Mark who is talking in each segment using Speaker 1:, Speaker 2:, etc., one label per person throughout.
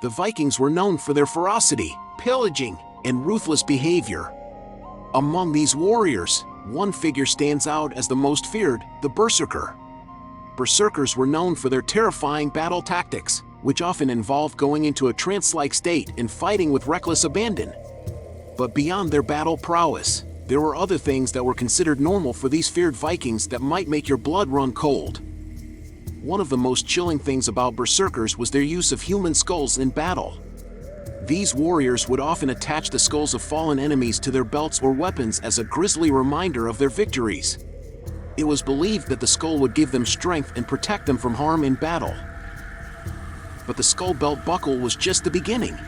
Speaker 1: The Vikings were known for their ferocity, pillaging, and ruthless behavior. Among these warriors, one figure stands out as the most feared: the berserker. Berserkers were known for their terrifying battle tactics, which often involved going into a trance-like state and fighting with reckless abandon. But beyond their battle prowess, there were other things that were considered normal for these feared Vikings that might make your blood run cold. One of the most chilling things about berserkers was their use of human skulls in battle. These warriors would often attach the skulls of fallen enemies to their belts or weapons as a grisly reminder of their victories. It was believed that the skull would give them strength and protect them from harm in battle. But the skull belt buckle was just the beginning.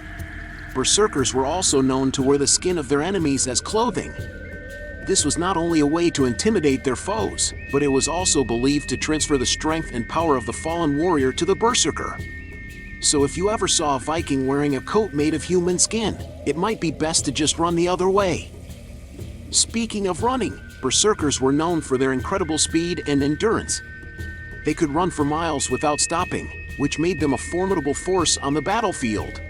Speaker 1: Berserkers were also known to wear the skin of their enemies as clothing. This was not only a way to intimidate their foes, but it was also believed to transfer the strength and power of the fallen warrior to the berserker. So if you ever saw a Viking wearing a coat made of human skin, it might be best to just run the other way. Speaking of running, berserkers were known for their incredible speed and endurance. They could run for miles without stopping, which made them a formidable force on the battlefield.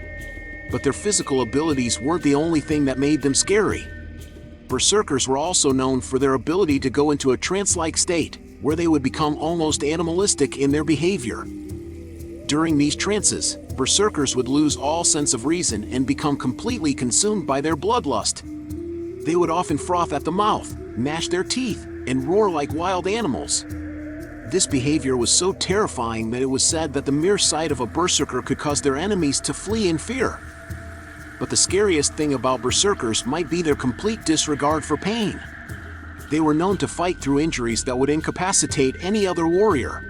Speaker 1: But their physical abilities weren't the only thing that made them scary. Berserkers were also known for their ability to go into a trance-like state, where they would become almost animalistic in their behavior. During these trances, berserkers would lose all sense of reason and become completely consumed by their bloodlust. They would often froth at the mouth, gnash their teeth, and roar like wild animals. This behavior was so terrifying that it was said that the mere sight of a berserker could cause their enemies to flee in fear. But the scariest thing about berserkers might be their complete disregard for pain. They were known to fight through injuries that would incapacitate any other warrior.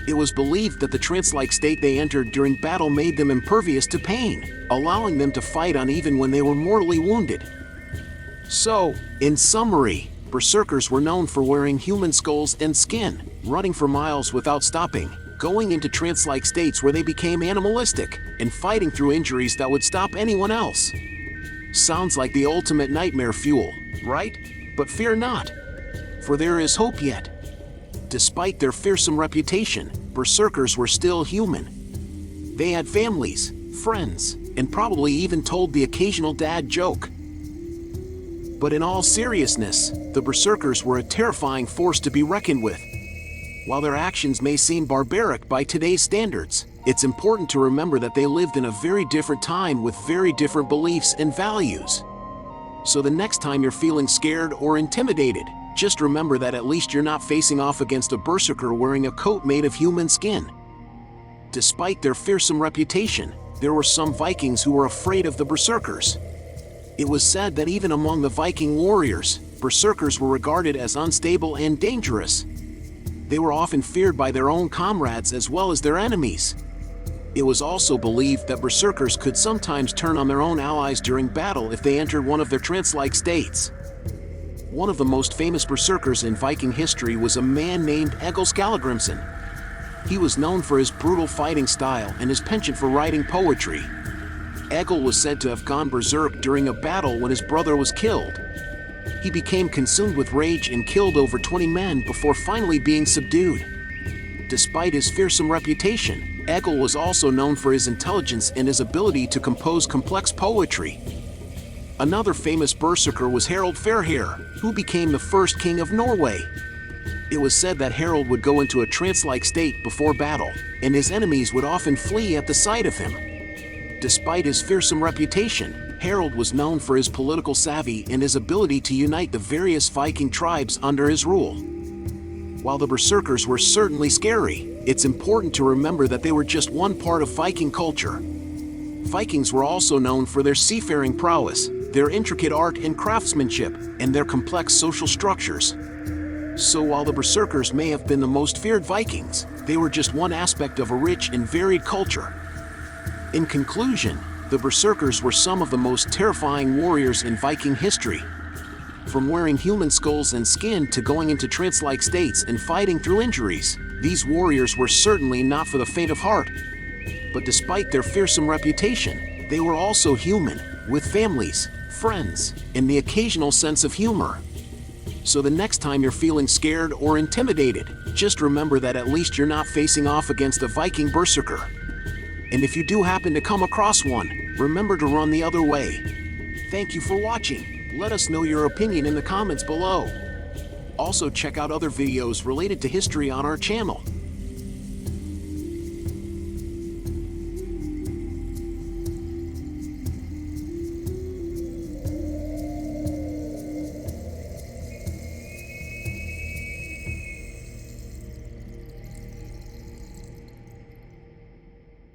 Speaker 1: It was believed that the trance-like state they entered during battle made them impervious to pain, allowing them to fight on even when they were mortally wounded. So, in summary, berserkers were known for wearing human skulls and skin, running for miles without stopping, going into trance-like states where they became animalistic, and fighting through injuries that would stop anyone else. Sounds like the ultimate nightmare fuel, right? But fear not, for there is hope yet. Despite their fearsome reputation, berserkers were still human. They had families, friends, and probably even told the occasional dad joke. But in all seriousness, the berserkers were a terrifying force to be reckoned with. While their actions may seem barbaric by today's standards, it's important to remember that they lived in a very different time with very different beliefs and values. So the next time you're feeling scared or intimidated, just remember that at least you're not facing off against a berserker wearing a coat made of human skin. Despite their fearsome reputation, there were some Vikings who were afraid of the berserkers. It was said that even among the Viking warriors, berserkers were regarded as unstable and dangerous. They were often feared by their own comrades as well as their enemies. It was also believed that berserkers could sometimes turn on their own allies during battle if they entered one of their trance-like states. One of the most famous berserkers in Viking history was a man named Egil Skallagrimsson. He was known for his brutal fighting style and his penchant for writing poetry. Egil was said to have gone berserk during a battle when his brother was killed. He became consumed with rage and killed over 20 men before finally being subdued. Despite his fearsome reputation, Egil was also known for his intelligence and his ability to compose complex poetry. Another famous berserker was Harald Fairhair, who became the first king of Norway. It was said that Harald would go into a trance-like state before battle, and his enemies would often flee at the sight of him. Despite his fearsome reputation, Harald was known for his political savvy and his ability to unite the various Viking tribes under his rule. While the berserkers were certainly scary, it's important to remember that they were just one part of Viking culture. Vikings were also known for their seafaring prowess, their intricate art and craftsmanship, and their complex social structures. So while the berserkers may have been the most feared Vikings, they were just one aspect of a rich and varied culture. In conclusion, the berserkers were some of the most terrifying warriors in Viking history. From wearing human skulls and skin to going into trance-like states and fighting through injuries, these warriors were certainly not for the faint of heart. But despite their fearsome reputation, they were also human, with families, friends, and the occasional sense of humor. So the next time you're feeling scared or intimidated, just remember that at least you're not facing off against a Viking berserker. And if you do happen to come across one, remember to run the other way. Thank you for watching. Let us know your opinion in the comments below. Also check out other videos related to history on our channel.